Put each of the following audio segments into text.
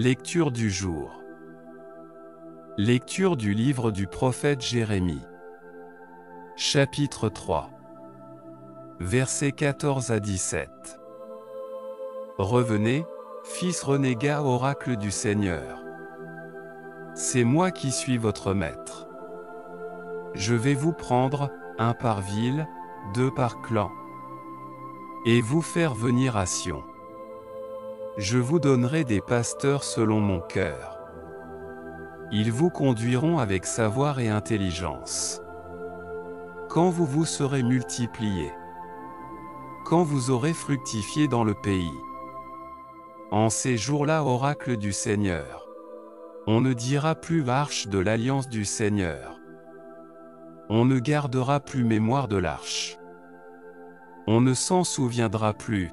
Lecture du jour. Lecture du livre du prophète Jérémie. Chapitre 3. Versets 14 à 17. Revenez, fils renégat, oracle du Seigneur. C'est moi qui suis votre maître. Je vais vous prendre, un par ville, deux par clan, et vous faire venir à Sion. Je vous donnerai des pasteurs selon mon cœur. Ils vous conduiront avec savoir et intelligence. Quand vous vous serez multipliés, quand vous aurez fructifié dans le pays. En ces jours-là, oracle du Seigneur, on ne dira plus arche de l'alliance du Seigneur. On ne gardera plus mémoire de l'arche. On ne s'en souviendra plus.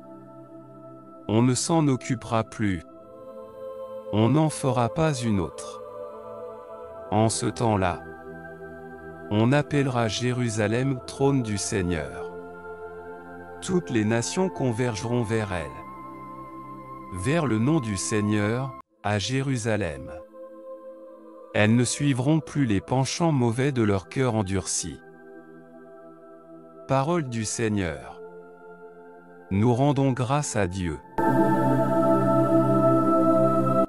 On ne s'en occupera plus. On n'en fera pas une autre. En ce temps-là, on appellera Jérusalem trône du Seigneur. Toutes les nations convergeront vers elle, vers le nom du Seigneur, à Jérusalem. Elles ne suivront plus les penchants mauvais de leur cœur endurci. Parole du Seigneur. Nous rendons grâce à Dieu.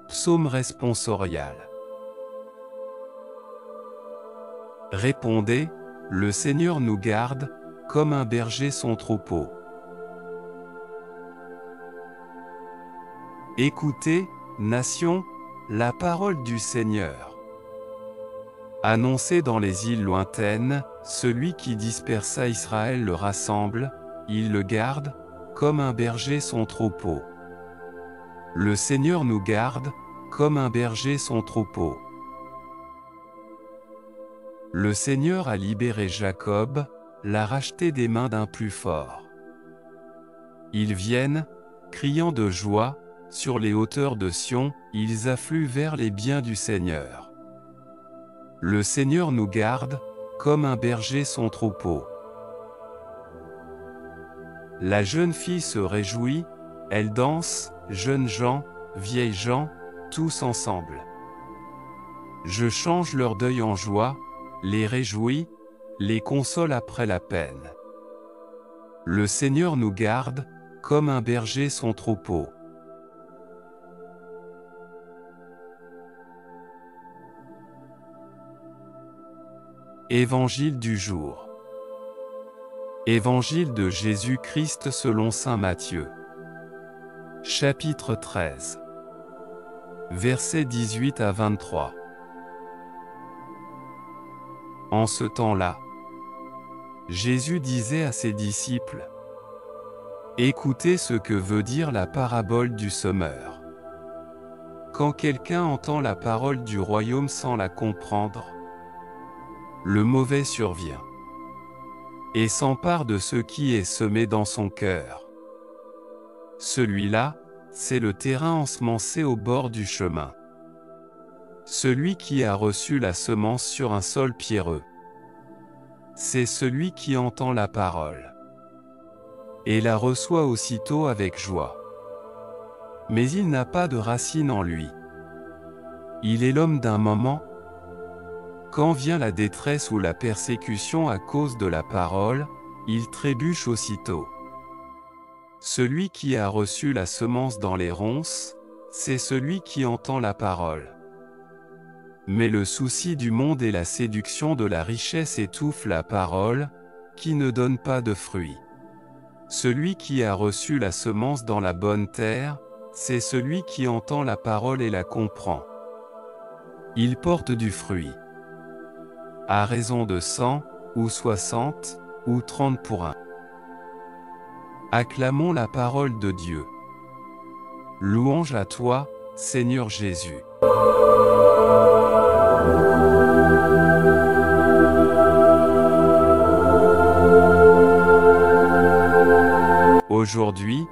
Psaume responsorial. Répondez, le Seigneur nous garde, comme un berger son troupeau. Écoutez, nations, la parole du Seigneur. Annoncez dans les îles lointaines, celui qui dispersa Israël le rassemble, il le garde, comme un berger son troupeau. Le Seigneur nous garde, comme un berger son troupeau. Le Seigneur a libéré Jacob, l'a racheté des mains d'un plus fort. Ils viennent, criant de joie, sur les hauteurs de Sion, ils affluent vers les biens du Seigneur. Le Seigneur nous garde, comme un berger son troupeau. La jeune fille se réjouit, elle danse, jeunes gens, vieilles gens, tous ensemble. Je change leur deuil en joie, les réjouis, les console après la peine. Le Seigneur nous garde, comme un berger son troupeau. Évangile du jour. Évangile de Jésus-Christ selon saint Matthieu. Chapitre 13. Versets 18 à 23. En ce temps-là, Jésus disait à ses disciples: écoutez ce que veut dire la parabole du semeur. Quand quelqu'un entend la parole du royaume sans la comprendre, le mauvais survient et s'empare de ce qui est semé dans son cœur. Celui-là, c'est le terrain ensemencé au bord du chemin. Celui qui a reçu la semence sur un sol pierreux, c'est celui qui entend la parole et la reçoit aussitôt avec joie. Mais il n'a pas de racine en lui. Il est l'homme d'un moment. Quand vient la détresse ou la persécution à cause de la parole, il trébuche aussitôt. Celui qui a reçu la semence dans les ronces, c'est celui qui entend la parole. Mais le souci du monde et la séduction de la richesse étouffent la parole, qui ne donne pas de fruits. Celui qui a reçu la semence dans la bonne terre, c'est celui qui entend la parole et la comprend. Il porte du fruit, à raison de 100, ou 60, ou 30 pour un. Acclamons la parole de Dieu. Louange à toi, Seigneur Jésus. Aujourd'hui,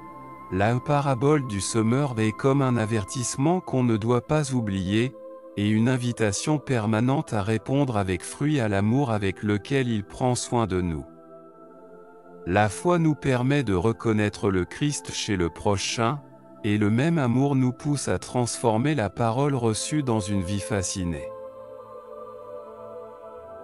la parabole du semeur est comme un avertissement qu'on ne doit pas oublier, et une invitation permanente à répondre avec fruit à l'amour avec lequel il prend soin de nous. La foi nous permet de reconnaître le Christ chez le prochain, et le même amour nous pousse à transformer la parole reçue dans une vie fascinée.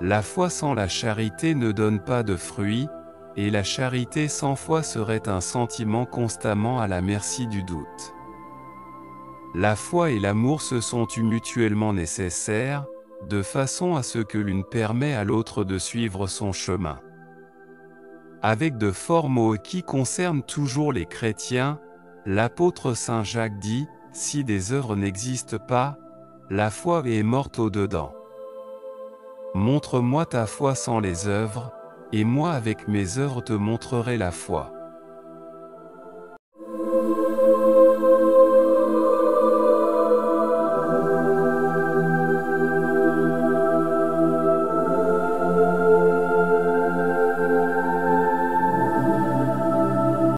La foi sans la charité ne donne pas de fruits, et la charité sans foi serait un sentiment constamment à la merci du doute. La foi et l'amour se sont mutuellement nécessaires, de façon à ce que l'une permet à l'autre de suivre son chemin. Avec de forts mots qui concernent toujours les chrétiens, l'apôtre Saint Jacques dit, « Si des œuvres n'existent pas, la foi est morte au-dedans. Montre-moi ta foi sans les œuvres, et moi avec mes œuvres te montrerai la foi. »